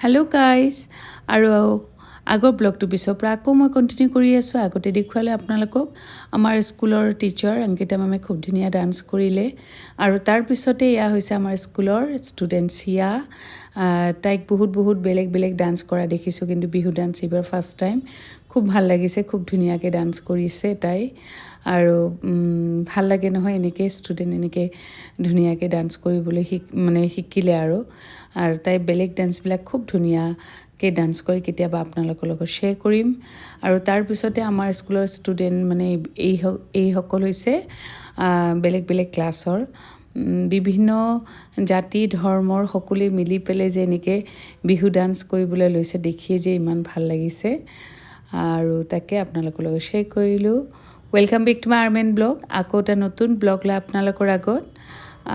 Hello' guys আৰু আগৰ ব্লগটো পিছৰ পৰা আকৌ মই কণ্টিনিউ কৰি আছোঁ। আগতে দেখুৱালে আপোনালোকক আমাৰ স্কুলৰ টিচাৰ অংকিতা মেমে খুব ধুনীয়া ডান্স কৰিলে আৰু তাৰপিছতে এয়া হৈছে আমাৰ স্কুলৰ ষ্টুডেণ্ট চিয়া। তাইক বহুত বেলেগ বেলেগ ডান্স কৰা দেখিছোঁ, কিন্তু বিহু ডান্স এইবাৰ ফাৰ্ষ্ট টাইম। খুব ভাল লাগিছে, খুব ধুনীয়াকৈ ডান্স কৰিছে তাই। আৰু ভাল লাগে নহয় এনেকৈ ষ্টুডেণ্ট এনেকৈ ধুনীয়াকৈ ডান্স কৰিবলৈ শিকিলে আৰু তাই বেলেগ ডান্সবিলাক খুব ধুনীয়াকৈ ডান্স কৰি কেতিয়াবা আপোনালোকৰ লগত শ্বেয়াৰ কৰিম। আৰু তাৰপিছতে আমাৰ স্কুলৰ ষ্টুডেণ্ট এইসকল হৈছে বেলেগ বেলেগ ক্লাছৰ বিভিন্ন জাতি ধৰ্মৰ সকলোৱে মিলি পেলাই যে এনেকৈ বিহু ডান্স কৰিবলৈ লৈছে, দেখিয়ে যে ইমান ভাল লাগিছে আৰু তাকে আপোনালোকৰ লগত শ্বেয়াৰ কৰিলোঁ। ৱেলকাম বেক টু মাই আৰ্মেন ব্লগ। আকৌ এটা নতুন ব্লগ লৈ আপোনালোকৰ আগত।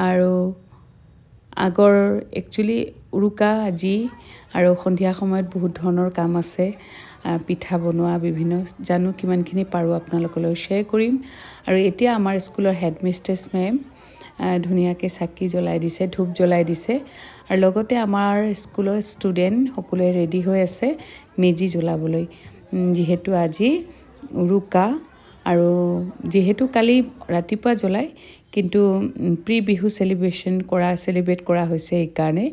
আৰু আগৰ একচুৱেলি উৰুকা আজি আৰু সন্ধিয়া সময়ত বহুত ধৰণৰ কাম আছে, পিঠা বনোৱা বিভিন্ন, জানো কিমানখিনি পাৰোঁ আপোনালোকলৈ শ্বেয়াৰ কৰিম। আৰু এতিয়া আমাৰ স্কুলৰ হেডমিষ্ট্ৰেছ মেম ধুনীয়াকৈ চাকি জ্বলাই দিছে, ধূপ জ্বলাই দিছে আৰু লগতে আমাৰ স্কুলৰ ষ্টুডেণ্ট সকলোৱে ৰেডি হৈ আছে মেজি জ্বলাবলৈ, যিহেতু আজি উৰুকা আৰু যিহেতু কালি ৰাতিপুৱা জ্বলাই, কিন্তু প্ৰি বিহু চেলিব্ৰেট কৰা হৈছে, সেইকাৰণে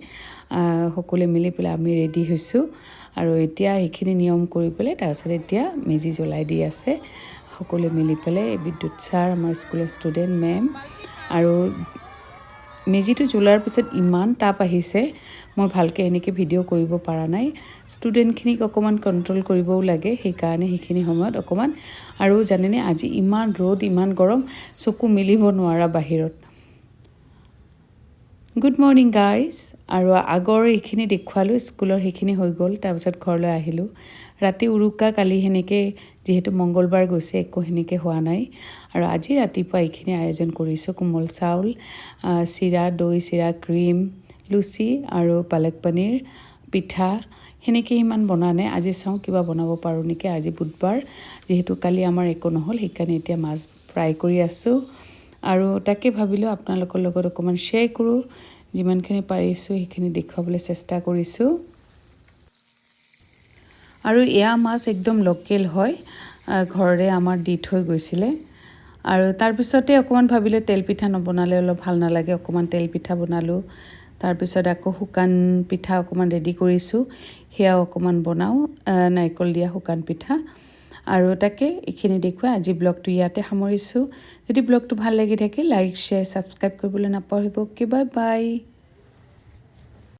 সকলোৱে মিলি পেলাই আমি ৰেডি হৈছোঁ আৰু এতিয়া সেইখিনি নিয়ম কৰি পেলাই তাৰপিছত এতিয়া মেজি জ্বলাই দি আছে সকলোৱে মিলি পেলাই। বিদ্যুৎ ছাৰ, আমাৰ স্কুলৰ ষ্টুডেণ্ট মেম। আৰু মেজিটো জ্বলাৰ পিছত ইমান তাপ আহিছে, মই ভালকৈ এনেকৈ ভিডিঅ' কৰিব পৰা নাই। ষ্টুডেণ্টখিনিক অকণমান কণ্ট্ৰল কৰিবও লাগে, সেইকাৰণে সেইখিনি সময়ত অকণমান। আৰু জানেনে আজি ইমান ৰ'দ, ইমান গৰম, চকু মেলিব নোৱাৰা বাহিৰত। Good morning guys. আৰু আগৰ এইখিনি দেখুৱালোঁ, স্কুলৰ সেইখিনি হৈ গ'ল, তাৰপিছত ঘৰলৈ আহিলোঁ। ৰাতি উৰুকা কালি সেনেকৈ যিহেতু মংগলবাৰ গৈছে একো সেনেকৈ হোৱা নাই। আৰু আজি ৰাতিপুৱা এইখিনি আয়োজন কৰিছোঁ, কোমল চাউল, চিৰা, দৈ চিৰা, ক্ৰীম, লুচি আৰু পালক পনীৰ, পিঠা সেনেকৈ ইমান বনা নাই। আজি চাওঁ কিবা বনাব পাৰোঁ নেকি। আজি বুধবাৰ, যিহেতু কালি আমাৰ একো নহ'ল, সেইকাৰণে এতিয়া মাছ ফ্ৰাই কৰি আছোঁ। আৰু তাকে ভাবিলোঁ আপোনালোকৰ লগত অকণমান শ্বেয়াৰ কৰোঁ, যিমানখিনি পাৰিছোঁ সেইখিনি দেখুৱাবলৈ চেষ্টা কৰিছোঁ। আৰু এয়া মাছ একদম লোকেল হয়, ঘৰৰে আমাৰ দি থৈ গৈছিলে। আৰু তাৰপিছতে অকণমান ভাবিলোঁ তেলপিঠা নবনালে অলপ ভাল নালাগে, অকণমান তেলপিঠা বনালোঁ। তাৰপিছত আকৌ শুকান পিঠা অকণমান ৰেডি কৰিছোঁ, সেয়াও অকণমান বনাওঁ, নাৰিকল দিয়া শুকান পিঠা। আৰু তাকে এইখিনি দেখুৱাই আজি ব্লগটো ইয়াতে সামৰিছোঁ। যদি ব্লগটো ভাল লাগি থাকে লাইক, শ্বেয়াৰ, ছাবস্ক্ৰাইব কৰিবলৈ নাপাহৰিব। Bye bye.